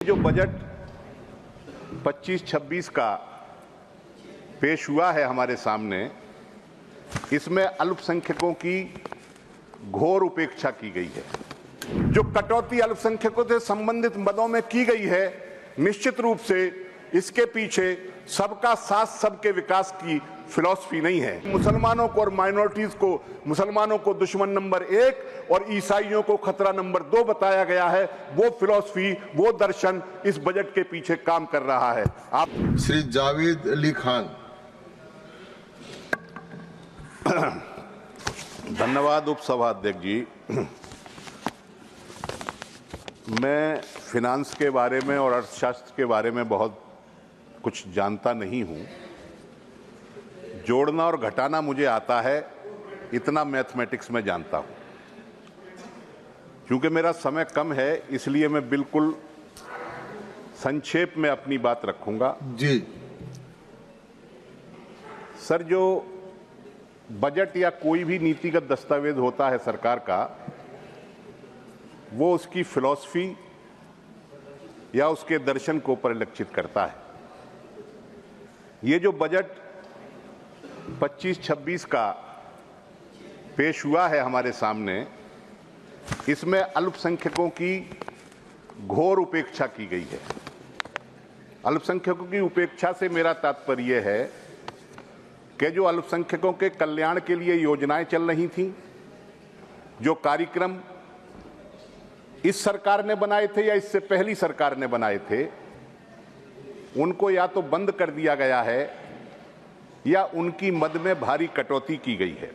जो बजट 25-26 का पेश हुआ है हमारे सामने, इसमें अल्पसंख्यकों की घोर उपेक्षा की गई है। जो कटौती अल्पसंख्यकों से संबंधित मदों में की गई है, निश्चित रूप से इसके पीछे सबका साथ सबके विकास की फिलॉसफी नहीं है। मुसलमानों को और माइनॉरिटीज को, मुसलमानों को दुश्मन नंबर 1 और ईसाइयों को खतरा नंबर 2 बताया गया है। वो फिलॉसफी, वो दर्शन इस बजट के पीछे काम कर रहा है। आप श्री जावेद अली खान। धन्यवाद उपसभाध्यक्ष जी। मैं फिनांस के बारे में और अर्थशास्त्र के बारे में बहुत कुछ जानता नहीं हूं। जोड़ना और घटाना मुझे आता है, इतना मैथमेटिक्स में जानता हूं। क्योंकि मेरा समय कम है, इसलिए मैं बिल्कुल संक्षेप में अपनी बात रखूंगा। जी सर, जो बजट या कोई भी नीतिगत दस्तावेज होता है सरकार का, वो उसकी फिलॉसफी या उसके दर्शन को परिलक्षित करता है। ये जो बजट 25-26 का पेश हुआ है हमारे सामने, इसमें अल्पसंख्यकों की घोर उपेक्षा की गई है। अल्पसंख्यकों की उपेक्षा से मेरा तात्पर्य है कि जो अल्पसंख्यकों के कल्याण के लिए योजनाएं चल रही थीं, जो कार्यक्रम इस सरकार ने बनाए थे या इससे पहली सरकार ने बनाए थे, उनको या तो बंद कर दिया गया है या उनकी मद में भारी कटौती की गई है।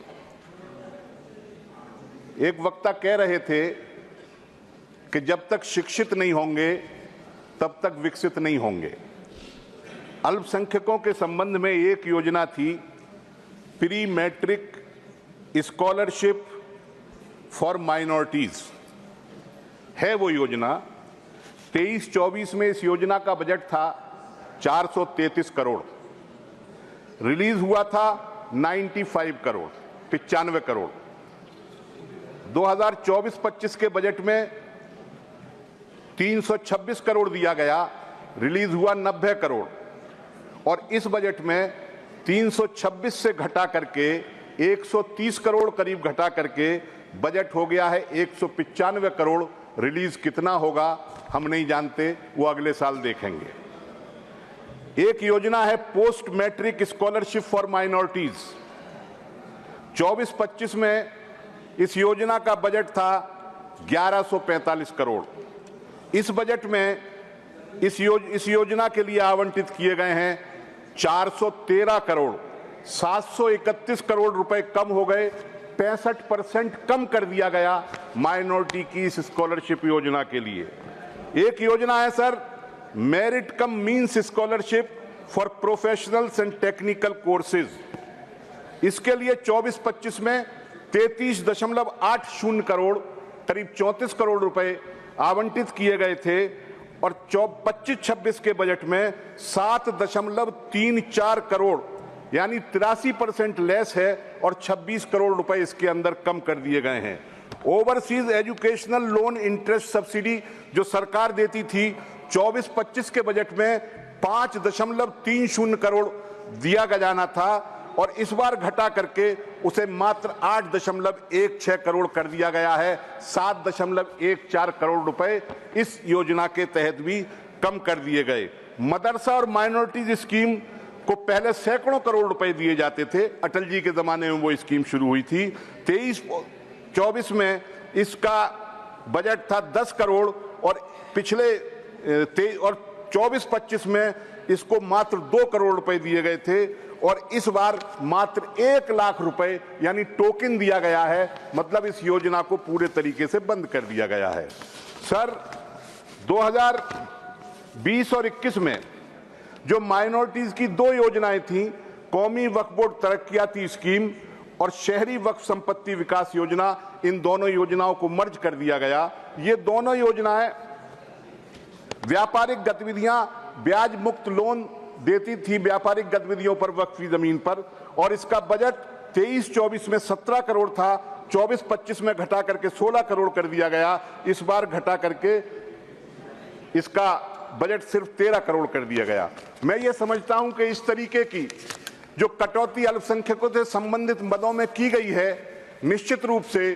एक वक्ता कह रहे थे कि जब तक शिक्षित नहीं होंगे तब तक विकसित नहीं होंगे। अल्पसंख्यकों के संबंध में एक योजना थी, pre matric scholarship for minorities है वो योजना। 23-24 में इस योजना का बजट था 433 करोड़, रिलीज हुआ था 95 करोड़, 95 करोड़। 2024-25 के बजट में 326 करोड़ दिया गया, रिलीज हुआ 90 करोड़। और इस बजट में 326 से घटा करके 130 करोड़ करीब घटा करके बजट हो गया है 195 करोड़। रिलीज कितना होगा हम नहीं जानते, वो अगले साल देखेंगे। एक योजना है post matric scholarship for minorities. 24-25 में इस योजना का बजट था 1145 करोड़। इस बजट में इस योजना के लिए आवंटित किए गए हैं 413 करोड़। 731 करोड़ रुपए कम हो गए, 65% कम कर दिया गया माइनॉरिटी की इस स्कॉलरशिप योजना के लिए। एक योजना है sir, merit come means scholarship for professionals and technical courses. इसके लिए 24-25 में 33.80 करोड़, करीब 34 करोड़ रुपए आवंटित किए गए थे। और 25-26 के बजट में 7.34 करोड़, यानी 83% लेस है और 26 करोड़ रुपए इसके अंदर कम कर दिए गए हैं। Overseas educational loan interest subsidy जो सरकार देती थी, 24-25 के बजट में 5.30 करोड़ दिया जाना था और इस बार घटा करके उसे मात्र 8.16 करोड़ कर दिया गया है। 7.14 करोड़ रुपए इस योजना के तहत भी कम कर दिए गए। मदरसा और माइनॉरिटीज स्कीम को पहले सैकड़ों करोड़ रुपए दिए जाते थे, अटल जी के जमाने में वो स्कीम शुरू हुई थी। 23-24 में इसका बजट था 10 करोड़ और पिछले 24-25 में इसको मात्र 2 करोड़ रुपए दिए गए थे और इस बार मात्र 1 लाख रुपए यानी टोकन दिया गया है। मतलब इस योजना को पूरे तरीके से बंद कर दिया गया है। सर, 2020 और 21 में जो माइनॉरिटीज की 2 योजनाएं थीं, कौमी वक्फ बोर्ड तरक्कियाती स्कीम और शहरी वक्फ संपत्ति विकास योजना, इन दोनों योजनाओं को मर्ज कर दिया गया। ये दोनों योजनाएं व्यापारिक गतिविधियां ब्याज मुक्त लोन देती थी व्यापारिक गतिविधियों पर वक्फी जमीन पर, और इसका बजट 23-24 में 17 करोड़ था, 24-25 में घटा करके 16 करोड़ कर दिया गया। इस बार घटा करके इसका बजट सिर्फ 13 करोड़ कर दिया गया। मैं ये समझता हूं कि इस तरीके की जो कटौती अल्पसंख्यकों से संबंधित मदों में की गई है, निश्चित रूप से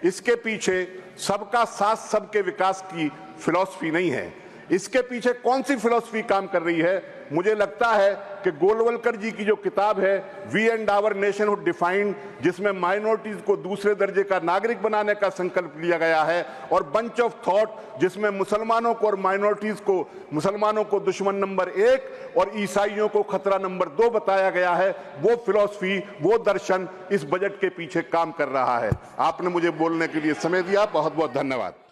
इसके पीछे सबका साथ सबके विकास की फिलॉसफी नहीं है। इसके पीछे कौन सी फिलॉसफी काम कर रही है? मुझे लगता है कि गोलवलकर जी की जो किताब है we and our nationhood defined, जिसमें माइनॉरिटीज को दूसरे दर्जे का नागरिक बनाने का संकल्प लिया गया है, और बंच ऑफ थॉट जिसमें मुसलमानों को और माइनॉरिटीज को, मुसलमानों को दुश्मन नंबर 1 और ईसाइयों को खतरा नंबर 2 बताया गया है, वो फिलॉसफी, वो दर्शन इस बजट के पीछे काम कर रहा है। आपने मुझे बोलने के लिए समय दिया, बहुत बहुत धन्यवाद।